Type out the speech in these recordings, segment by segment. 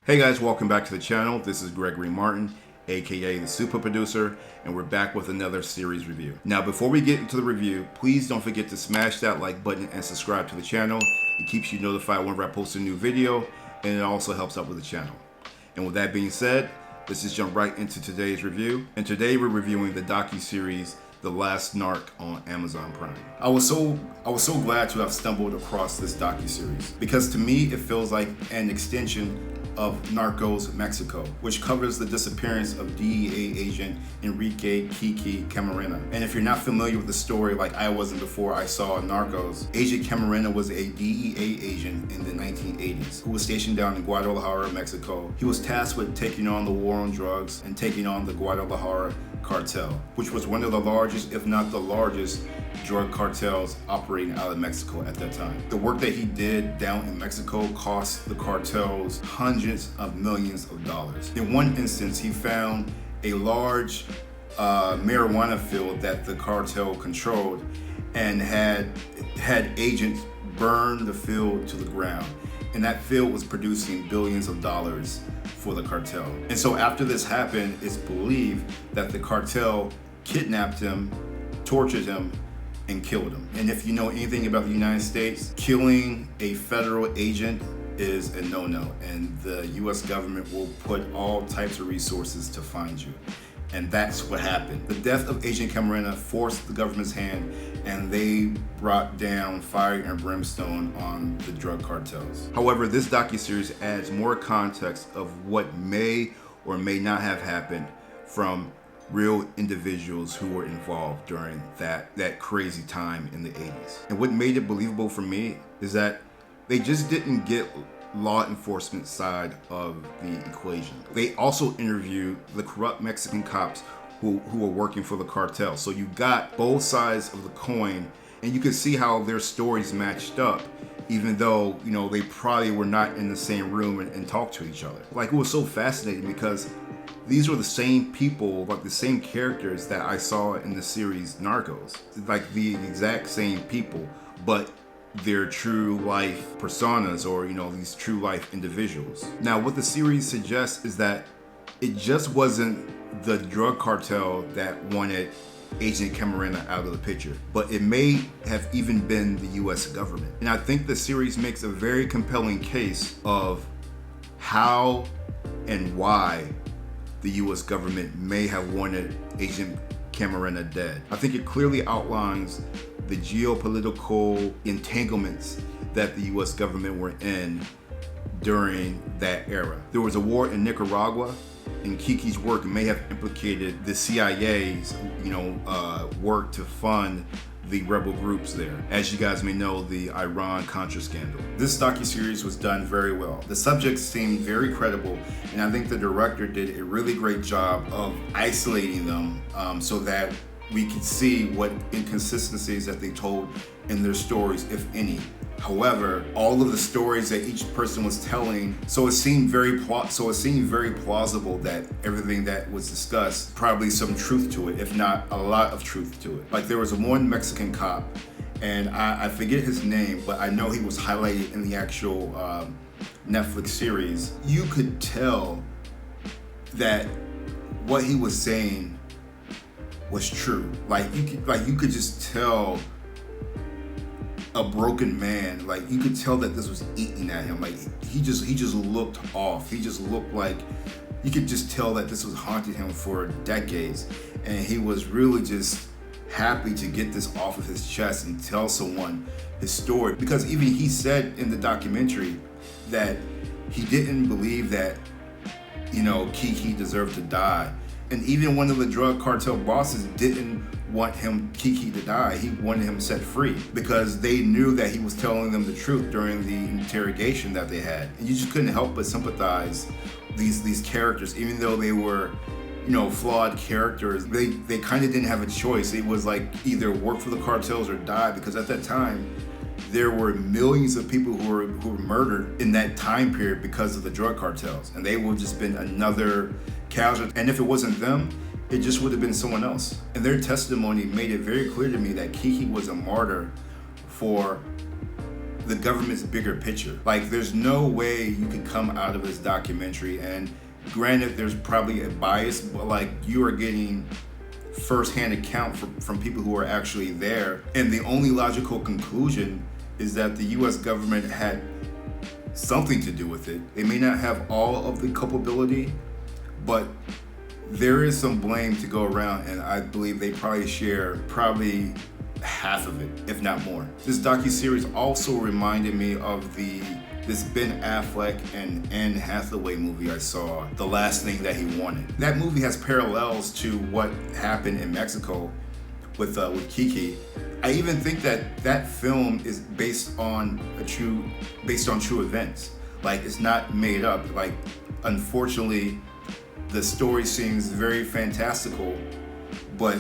Hey guys, welcome back to the channel. This is Gregory Martin, aka the Super Producer, and we're back with another series review. Now, before we get into the review, please don't forget to smash that like button and subscribe to the channel. It keeps you notified whenever I post a new video, and it also helps out with the channel. And with that being said, let's just jump right into today's review. And today we're reviewing the docu-series The Last Narc on Amazon Prime. I was so glad to have stumbled across this docu-series because to me it feels like an extension of Narcos Mexico, which covers the disappearance of DEA agent Enrique Kiki Camarena. And if you're not familiar with the story like I wasn't before I saw Narcos, Agent Camarena was a DEA agent in the 1980s who was stationed down in Guadalajara, Mexico. He was tasked with taking on the war on drugs and taking on the Guadalajara cartel, which was one of the largest, if not the largest, drug cartels operating out of Mexico at that time. The work that he did down in Mexico cost the cartels hundreds of millions of dollars. In one instance, he found a large marijuana field that the cartel controlled and had agents burn the field to the ground. And that field was producing billions of dollars for the cartel. And so after this happened, it's believed that the cartel kidnapped him, tortured him, and killed him. And if you know anything about the United States, killing a federal agent is a no-no, and the US government will put all types of resources to find you. And that's what happened. The death of Agent Camarena forced the government's hand, and they brought down fire and brimstone on the drug cartels. However, this docuseries adds more context of what may or may not have happened from real individuals who were involved during that crazy time in the 80s. And what made it believable for me is that they just didn't get law enforcement side of the equation. They also interviewed the corrupt Mexican cops who were working for the cartel. So you got both sides of the coin, and you could see how their stories matched up, even though, you know, they probably were not in the same room and talked to each other. Like, it was so fascinating because these were the same people, like the same characters that I saw in the series Narcos. Like the exact same people, but their true life personas, or, you know, these true life individuals. Now, what the series suggests is that it just wasn't the drug cartel that wanted Agent Camarena out of the picture, but it may have even been the US government. And I think the series makes a very compelling case of how and why the US government may have wanted Agent Camarena dead. I think it clearly outlines the geopolitical entanglements that the US government were in during that era. There was a war in Nicaragua, and Kiki's work may have implicated the CIA's, work to fund the rebel groups there. As you guys may know, the Iran-Contra scandal. This docuseries was done very well. The subjects seemed very credible, and I think the director did a really great job of isolating them so that we could see what inconsistencies that they told in their stories, if any. However, all of the stories that each person was telling, so it seemed very plausible that everything that was discussed, probably some truth to it, if not a lot of truth to it. Like, there was one Mexican cop, and I forget his name, but I know he was highlighted in the actual Netflix series. You could tell that what he was saying was true. Like you could just tell a broken man. Like, you could tell that this was eating at him. Like, he just looked off. He just looked like, you could just tell that this was haunting him for decades, and he was really just happy to get this off of his chest and tell someone his story. Because even he said in the documentary that he didn't believe that, Kiki deserved to die. And even one of the drug cartel bosses didn't want Kiki to die. He wanted him set free because they knew that he was telling them the truth during the interrogation that they had. And you just couldn't help but sympathize these characters, even though they were, flawed characters. They kind of didn't have a choice. It was like either work for the cartels or die, because at that time there were millions of people who were murdered in that time period because of the drug cartels, and they would have just been another casualty. And if it wasn't them, it just would have been someone else. And their testimony made it very clear to me that Kiki was a martyr for the government's bigger picture. Like, there's no way you could come out of this documentary, and granted, there's probably a bias, but like, you are getting first-hand account from people who are actually there. And the only logical conclusion is that the US government had something to do with it. They may not have all of the culpability, but there is some blame to go around, and I believe they probably share half of it, if not more. This docuseries also reminded me of this Ben Affleck and Anne Hathaway movie I saw, The Last Thing That He Wanted. That movie has parallels to what happened in Mexico with Kiki. I even think that film is based on true events. Like, it's not made up. Like, unfortunately, the story seems very fantastical, but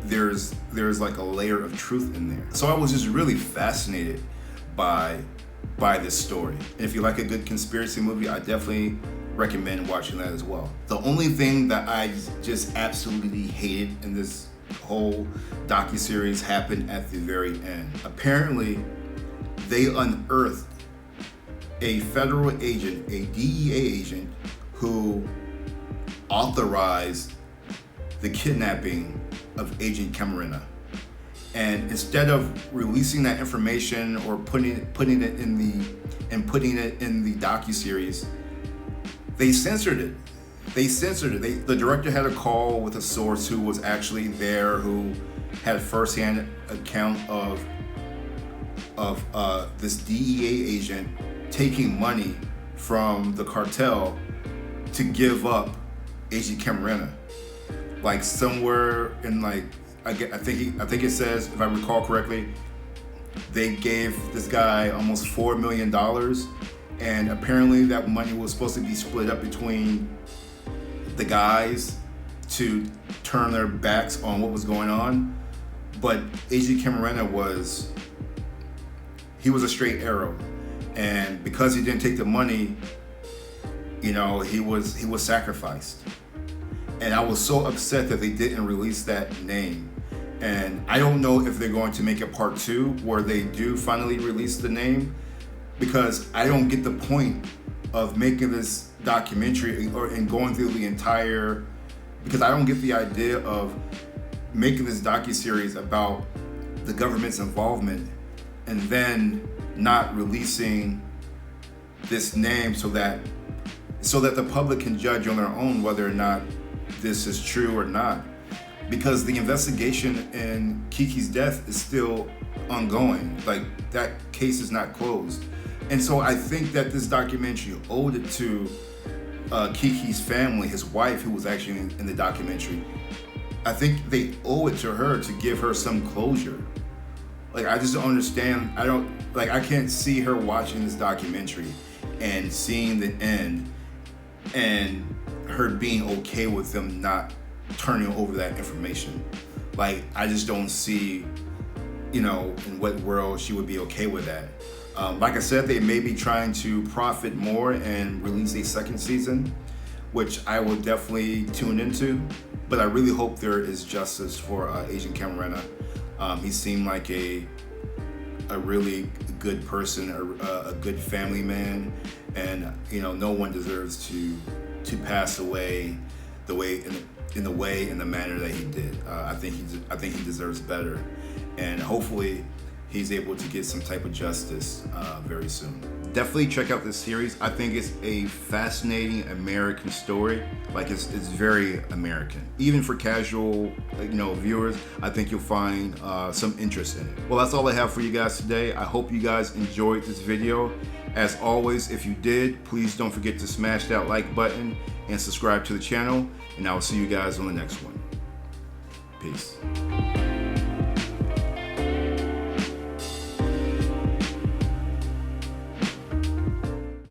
there's like a layer of truth in there. So I was just really fascinated by this story. And if you like a good conspiracy movie, I definitely recommend watching that as well. The only thing that I just absolutely hated in this whole docuseries happened at the very end. Apparently, they unearthed a federal agent, a DEA agent, who authorized the kidnapping of Agent Camarena. And instead of releasing that information or putting it in the docuseries, they censored it. The director had a call with a source who was actually there, who had firsthand account of this DEA agent taking money from the cartel to give up Agent Camarena. Like, somewhere in, like, I think it says, if I recall correctly, they gave this guy almost $4 million, and apparently that money was supposed to be split up between the guys to turn their backs on what was going on. But Agent Camarena was a straight arrow, and because he didn't take the money, he was sacrificed. And I was so upset that they didn't release that name. And I don't know if they're going to make a part 2 where they do finally release the name, because I don't get the point of making this documentary and going through the entire, because I don't get the idea of making this docuseries about the government's involvement and then not releasing this name so that the public can judge on their own whether or not this is true or not. Because the investigation in Kiki's death is still ongoing. Like, that case is not closed. And so I think that this documentary owed it to Kiki's family, his wife, who was actually in the documentary. I think they owe it to her to give her some closure. Like, I just don't understand. I can't see her watching this documentary and seeing the end and her being okay with them not turning over that information. Like, I just don't see, in what world she would be okay with that. Like I said, they may be trying to profit more and release a second season, which I will definitely tune into. But I really hope there is justice for Agent Camarena. He seemed like a really good person, a good family man, and no one deserves to pass away in the manner that he did. I think he deserves better, and hopefully he's able to get some type of justice very soon. Definitely check out this series. I think it's a fascinating American story. Like, it's very American. Even for casual, viewers, I think you'll find some interest in it. Well, that's all I have for you guys today. I hope you guys enjoyed this video. As always, if you did, please don't forget to smash that like button and subscribe to the channel. And I will see you guys on the next one. Peace.